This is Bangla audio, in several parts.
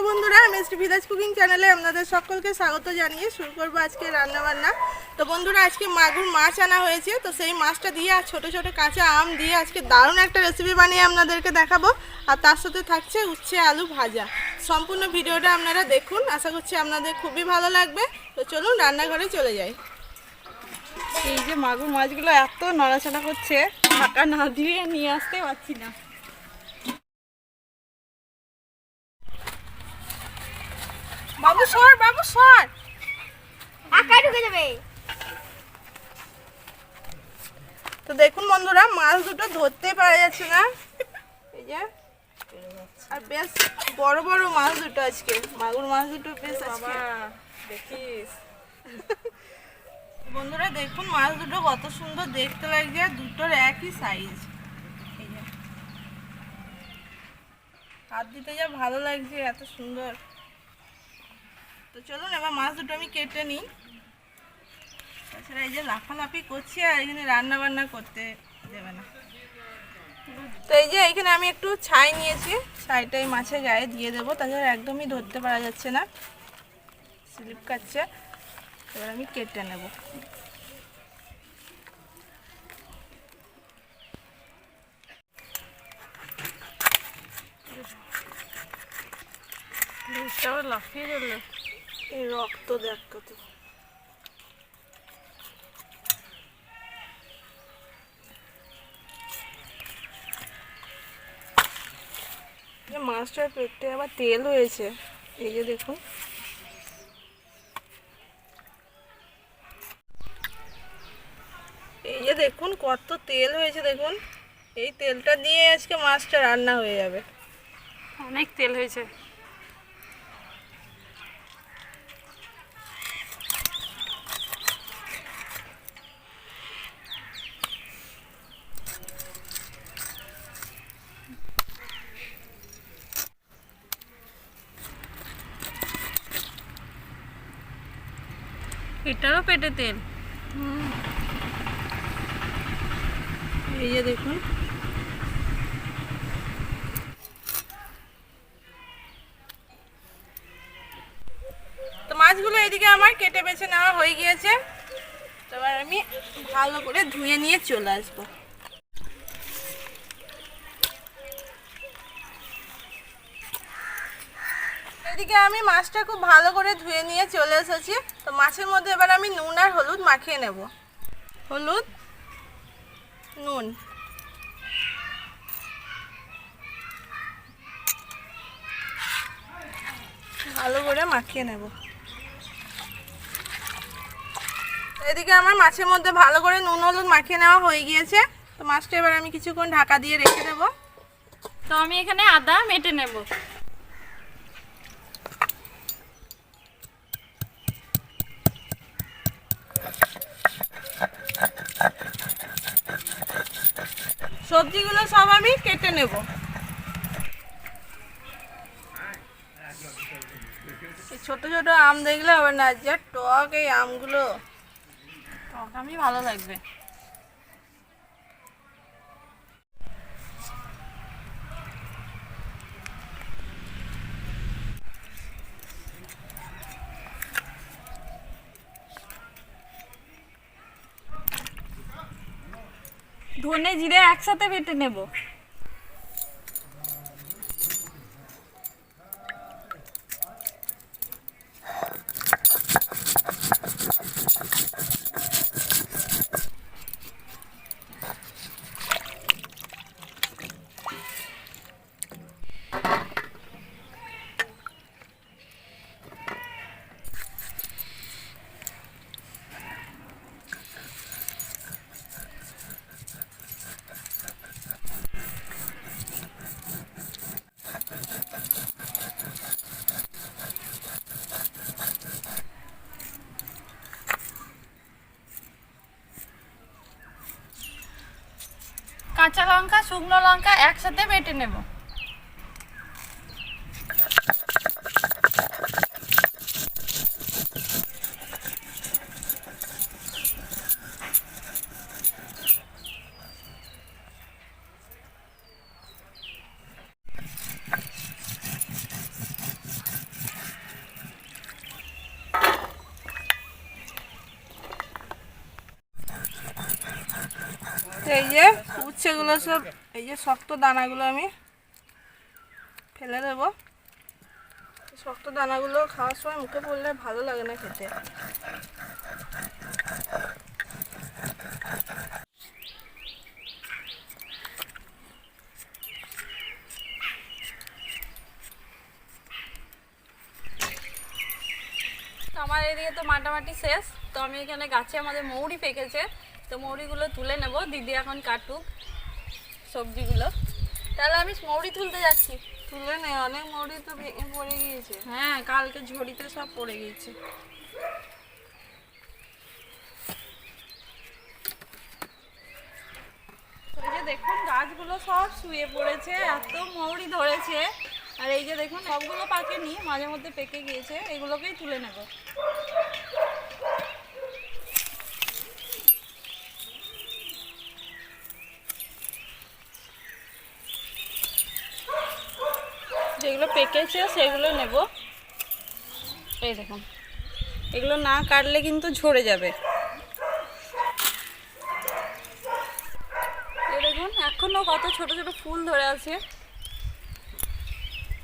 তো বন্ধুরা, fish.This কুকিং চ্যানেলে আপনাদের সকলকে স্বাগত জানিয়ে শুরু করব আজকে রান্না বান্না। তো বন্ধুরা, আজকে মাগুর মাছ আনা হয়েছে, তো সেই মাছটা দিয়ে আর ছোট ছোট কাঁচা আম দিয়ে আজকে দারুণ একটা রেসিপি বানিয়ে আপনাদেরকে দেখাবো। আর তার সাথে থাকছে উচ্ছে আলু ভাজা। সম্পূর্ণ ভিডিওটা আপনারা দেখুন, আশা করছি আপনাদের খুবই ভালো লাগবে। তো চলুন রান্নাঘরে চলে যাই। এই যে মাগুর মাছগুলো এত নড়াচড়া করছে, ঢাকা না দিয়ে নিয়ে আসতে পারছি না। বাবু সর, বাবু সর, আকাই ঢুকে যাবে। তো দেখুন বন্ধুরা, মাছ দুটো ধরতে পারা যাচ্ছে না। এই যে আর বেশ বড় বড় মাছ দুটো আজকে, মাগুর মাছ দুটো বেশ আজকে দেখিস। বন্ধুরা দেখুন, মাছ দুটো কত সুন্দর দেখতে লাগছে, দুটোর একই সাইজ। এই যে হাত দিতে যা ভালো লাগছে, এত সুন্দর। তো চলুন এবার মাছ দুটো আমি কেটে নিই। তাছাড়া এই যে লাফালাফি করছি আর এখানে রান্না বান্না করতে দেবে না। তো এই যে এখানে আমি একটু ছাই নিয়েছি, ছাইটাই মাছের গায়ে দিয়ে দেবো, তাছাড়া একদমই ধরতে পারা যাচ্ছে না, স্লিপ কাটছে। এবার আমি কেটে নেব। লাফিয়ে গেল, এই রক্ত দেখ কত। মাছটার পেটে আবার তেল হয়েছে, এই যে দেখুন। এই যে দেখুন কত তেল হয়েছে, দেখুন। এই তেলটা দিয়ে আজকে মাছটা রান্না হয়ে যাবে। অনেক তেল হয়েছে। এটারও পেটে তেল। এই যে দেখুন, তো মাছগুলো এদিকে আমার কেটে বেছে নেওয়া হয়ে গিয়েছে। তো এবার আমি ভালো করে ধুয়ে নিয়ে চলে আসবো। এদিকে আমি মাছটা খুব ভালো করে ধুয়ে নিয়ে চলে এসেছি। তো মাছের মধ্যে এবার আমি নুন আর হলুদ মাখিয়ে নেব। হলুদ, নুন, ভালো করে মাখিয়ে নেব। এদিকে আমার মাছের মধ্যে ভালো করে নুন হলুদ মাখিয়ে নেওয়া হয়ে গিয়েছে। তো মাছটা এবার আমি কিছুক্ষণ ঢাকা দিয়ে রেখে দেব। তো আমি এখানে আদা মেটে নেব। সবজিগুলো সব আমি কেটে নেব। ছোট ছোট আম দেখলে হবে না, যা টক এই আমগুলো, টক আমি ভালো লাগবে। ধনে জিরে একসাথে বেটে নেব। কাঁচা লঙ্কা শুকনো লঙ্কা একসাথে বেটে নেব। এই যে উচ্ছেগুলো সব, এই যে শক্ত দানাগুলো আমি ফেলে দেবো। শক্ত দানাগুলো খাওয়ার সময় মুখে পড়লে ভালো লাগে না খেতে। আমার এদিকে তো মাটামাটি শেষ। তো আমি এখানে গাছে আমাদের মৌরি পেকেছে, তো মৌরিগুলো তুলে নেব। দিদি এখন কাটুক সবজিগুলো, তাহলে আমি মৌরি তুলতে যাচ্ছি। তুলে নে, অনেক মৌরি তো ভেঙে পড়ে গিয়েছে। হ্যাঁ, কালকে ঝড়িতে সব পড়ে গিয়েছে। এই যে দেখুন গাছগুলো সব শুয়ে পড়েছে, এত মৌরি ধরেছে। আর এই যে দেখুন সবগুলো পাকেনি, মাঝে মধ্যে পেকে গিয়েছে, এগুলোকেই তুলে নেব। যেগুলো পেকেছে সেগুলো নেব। এই দেখুন, এগুলো না কাটলে কিন্তু ঝরে যাবে। এই দেখুন এখনো কত ছোট ছোট ফুল ধরে আছে,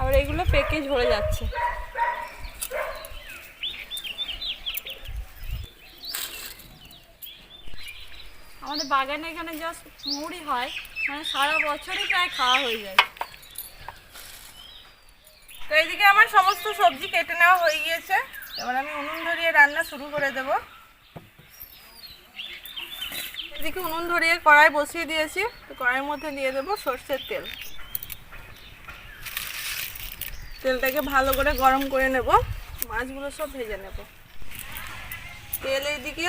আবার এগুলো পেকে ঝরে যাচ্ছে। আমাদের বাগানে এখানে জাস্ট মৌরি হয়, মানে সারা বছরই প্রায় খাওয়া হয়ে যায়। তো এইদিকে আমার সমস্ত সবজি কেটে নেওয়া হয়ে গিয়েছে। এবার আমি উনুন ধরিয়ে রান্না শুরু করে দেব। এদিকে উনুন ধরিয়ে কড়াই বসিয়ে দিয়েছি। তো কড়াইয়ের মধ্যে দিয়ে দেব সরষের তেল। তেলটাকে ভালো করে গরম করে নেব, মাছগুলো সব ভেজে নেব। তেল এইদিকে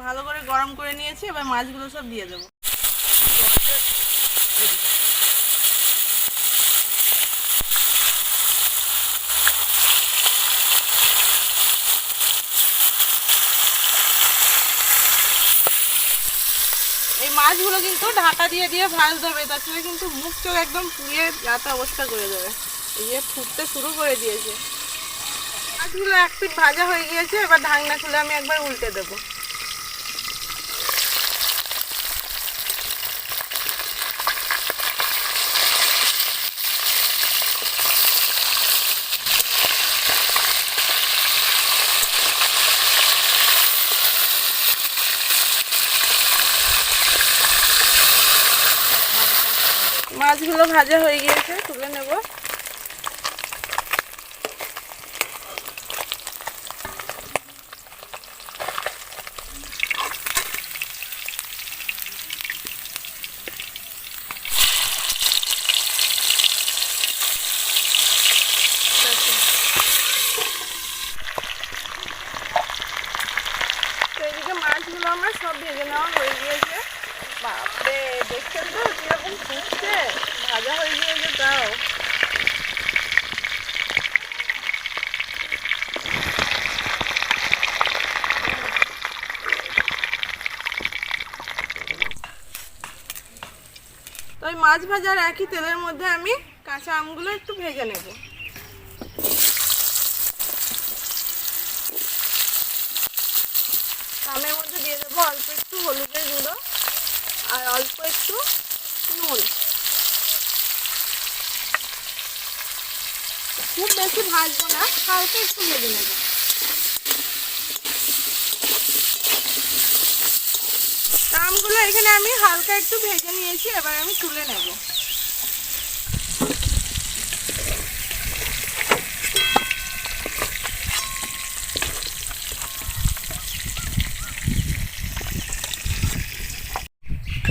ভালো করে গরম করে নিয়েছি, এবার মাছগুলো সব দিয়ে দেবো। এই মাছগুলো কিন্তু ঢাকা দিয়ে দিয়ে ভাজতে হবে, তাছাড়া কিন্তু মুখ চোখ একদম পুড়িয়ে যাতা অবস্থা করে দেবে। এই যে ফুটতে শুরু করে দিয়েছে। মাছগুলো এক পিঠ ভাজা হয়ে গিয়েছে, এবার ঢাকনা খুলে আমি একবার উল্টে দেবো। মাছগুলো ভাজা হয়ে গিয়েছে, তুলে নেব। তো এদিকে মাছগুলো আমার সব ভেজে নেওয়া হয়ে গিয়েছে। বাপরে, দেখছেন তো কিরকম ফুটছে, ভাজা হয়ে গিয়েছে তাও। তো ওই মাছ ভাজার একই তেলের মধ্যে আমি কাঁচা আমগুলো একটু ভেজে নেব। আমের মধ্যে দিয়ে দেবো অল্প একটু হলুদের গুঁড়ো আর অল্প একটু নুন। খুব বেশি ভাজবো না, হালকা একটু ভেজে নেব। আমগুলো এখানে আমি হালকা একটু ভেজে নিয়েছি, এবার আমি তুলে নেব।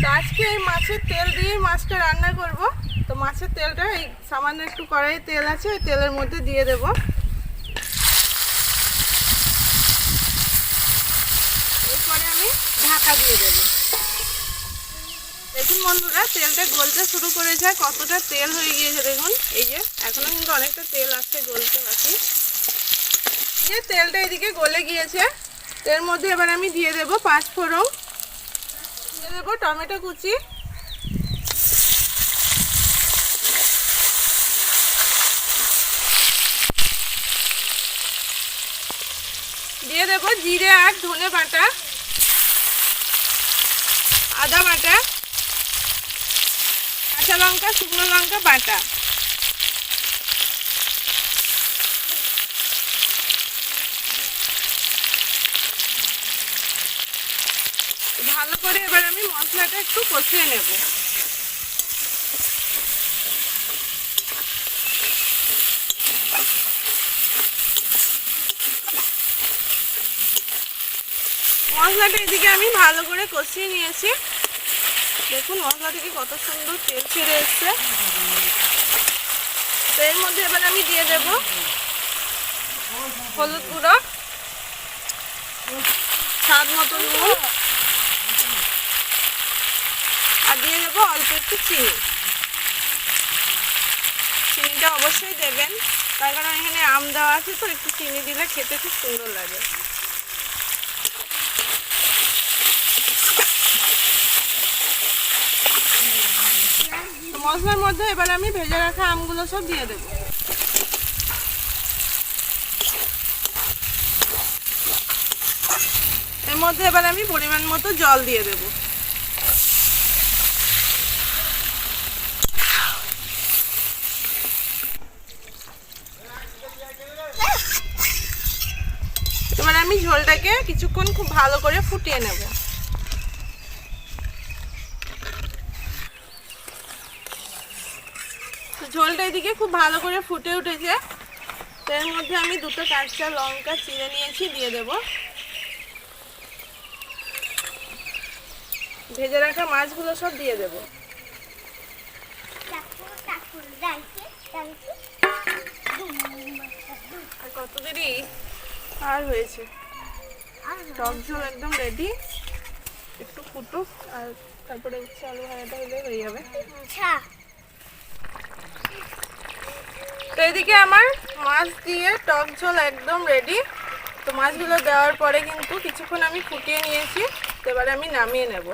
তো আজকে এই মাছের তেল দিয়ে মাছটা রান্না করব। তো মাছের তেলটা এই সামান্য একটু কড়াইয়ে তেল আছে, এই তেলের মধ্যে দিয়ে দেব। এরপরে আমি ঢাকা দিয়ে দেব। দেখুন বন্ধুরা, তেলটা গলতে শুরু করেছে, কতটা তেল হয়ে গিয়েছে দেখুন। এই যে এখনো কিন্তু অনেকটা তেল আসছে, গলতে বাকি। এই যে তেলটা এদিকে গলে গিয়েছে, এর মধ্যে এবার আমি দিয়ে দেব 5 ফোড়ন, দিয়ে দেবো টমেটো কুচি, দিয়ে দেবো জিরে আর ধনে বাটা, আদা বাটা, কাঁচা লঙ্কা শুকনো লঙ্কা বাটা। ভালো করে এবার আমি মশলাটা একটু কষিয়ে নেব। মশলাটা এদিকে আমি ভালো করে কষিয়ে নিয়েছি। দেখুন মশলা থেকে কত সুন্দর তেল ছেড়ে এসছে। তো এর মধ্যে এবার আমি দিয়ে দেব হলুদ গুঁড়ো, স্বাদ মতো নুন, আর দিয়ে দেবো অল্প একটু চিনি। চিনিটা অবশ্যই দেবেন, তার কারণ এখানে আম দেওয়া আছে, তো একটু চিনি দিলে খেতে খুব সুন্দর লাগে। মশলার মধ্যে এবার আমি ভেজে রাখা আমগুলো সব দিয়ে দেবো। এর মধ্যে এবার আমি পরিমাণ মতো জল দিয়ে দেব। এবার আমি ঝোলটাকে কিছুক্ষণ খুব ভালো করে ফুটিয়ে নেব। ঝোলটা এদিকে খুব ভালো করে ফুটে উঠেছে। তো এর মধ্যে আমি দুটো কাঁচা লঙ্কা চিড়ে নিয়েছি, দিয়ে দেব। ভেজে রাখা মাছগুলো সব দিয়ে দেব। কত দেরি আর হয়েছে, টক ঝোল একদম রেডি। একটু ফুটুক, আর তারপরে উচ্ছে আলু ভাজাটা হলে হয়ে যাবে। তো এদিকে আমার মাছ দিয়ে টক ঝোল একদম রেডি। তো মাছগুলো দেওয়ার পরে কিন্তু কিছুক্ষণ আমি ফুটিয়ে নিয়েছি। তো এবারে আমি নামিয়ে নেব।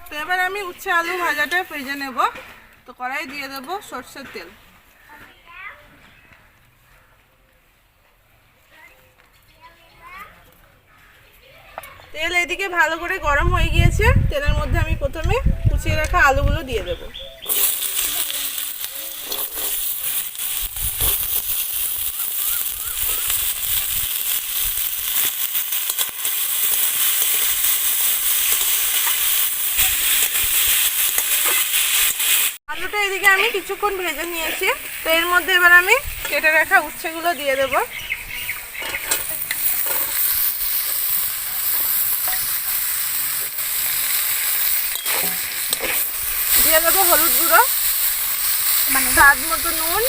তো এবার আমি উচ্ছে আলু ভাজাটা ভেজে নেব। তো কড়াই দিয়ে দেব সরষের তেল। তেল এদিকে ভালো করে গরম হয়ে গিয়েছে। তেলের মধ্যে আমি প্রথমে কুচিয়ে রাখা আলুগুলো দিয়ে দেব। আলুটা এদিকে আমি কিছুক্ষণ ভেজে নিয়েছি। তো এর মধ্যে এবার আমি কেটে রাখা উচ্ছেগুলো দিয়ে দেব। দিয়ে দেবো হলুদ গুঁড়ো, স্বাদ মতো নুন,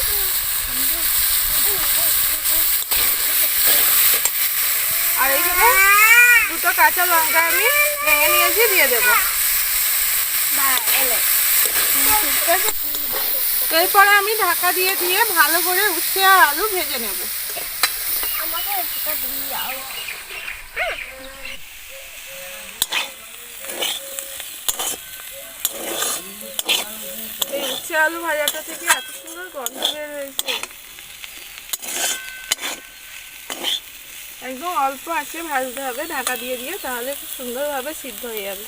আর এখানে দুটো কাঁচা লঙ্কা আমি ভেঙে নিয়েছি, দিয়ে দেবো। এরপরে আমি ঢাকা দিয়ে দিয়ে ভালো করে উচ্ছে আর আলু ভেজে নেব। এই উচ্ছে আলু ভাজাটা থেকে এত সুন্দর গন্ধ বের হয়েছে। একদম অল্প আঁচে ভাজতে হবে ঢাকা দিয়ে দিয়ে, তাহলে খুব সুন্দরভাবে সিদ্ধ হয়ে যাবে।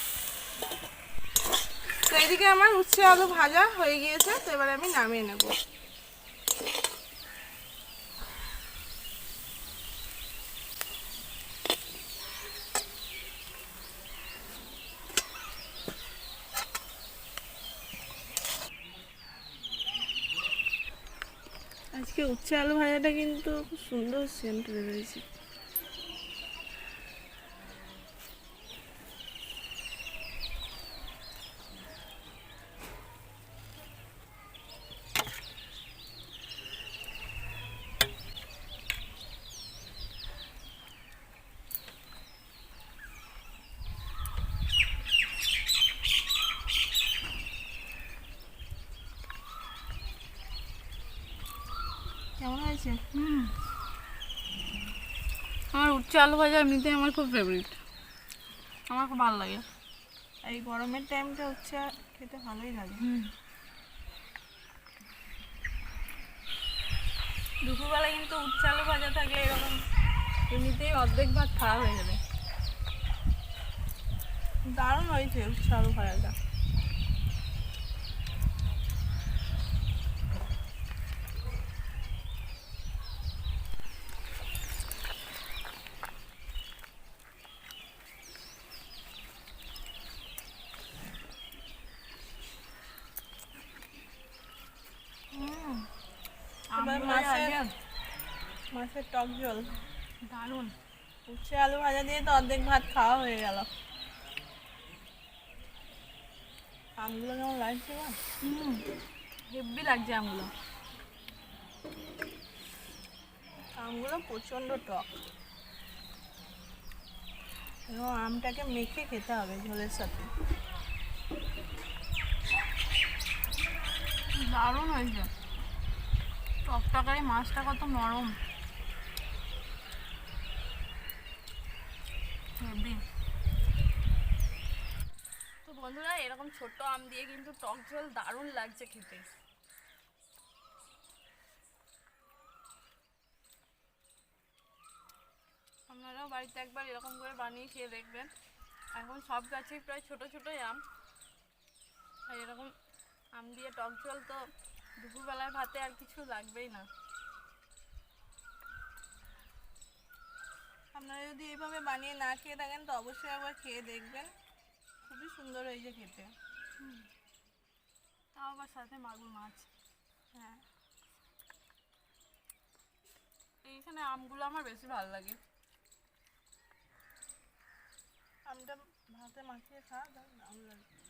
তো এদিকে আমার উচ্ছে আলু ভাজা হয়ে গিয়েছে। তো এবারে আমি নামিয়ে নেব। আজকে উচ্ছে আলু ভাজাটা কিন্তু খুব সুন্দর সেন্ট বেরিয়েছে। কেমন হয়েছে? আমার উচ্ছে আলু ভাজা এমনিতে আমার খুব ফেভারিট, আমার খুব ভালো লাগে। এই গরমের টাইমটা উচ্ছে খেতে ভালোই লাগে। দুপুরবেলা কিন্তু উচ্ছে আলু ভাজা থাকলে এরকম এমনিতেই অর্ধেক ভাত খাওয়া হয়ে যাবে। দারুণ হয়েছে উচ্ছে আলু ভাজাটা। এবার মাছের টক ঝোল দারুণ। উচ্ছে আলু ভাজা দিয়ে তো অর্ধেক ভাত খাওয়া হয়ে গেল। আমগুলো কেমন লাগছে বা? হেব্বি লাগছে আমগুলো। আমগুলো প্রচণ্ড টক, এবং আমটাকে মেখে খেতে হবে ঝোলের সাথে। দারুণ হয়েছে। টকটকারি মাছটা কত নরম, হেব্বি। তো বন্ধুরা, এরকম ছোট্ট আম দিয়ে কিন্তু টক ঝোল দারুণ লাগছে খেতে। আপনারাও বাড়িতে একবার এরকম করে বানিয়ে খেয়ে দেখবেন। এখন সব গাছেই প্রায় ছোট ছোটোই আম, আর এরকম আম দিয়ে টক ঝোল তো দুপুরবেলার ভাতে আর কিছু লাগবেই না। আপনারা যদি এইভাবে বানিয়ে না খেয়ে থাকেন তো অবশ্যই একবার খেয়ে দেখবেন, খুবই সুন্দর হয়েছে খেতে। তাও আবার সাথে মাগুর মাছ। হ্যাঁ, এইখানে আমগুলো আমার বেশি ভালো লাগে। আমটা ভাতে মাখিয়ে খাওয়া দারুণ লাগে।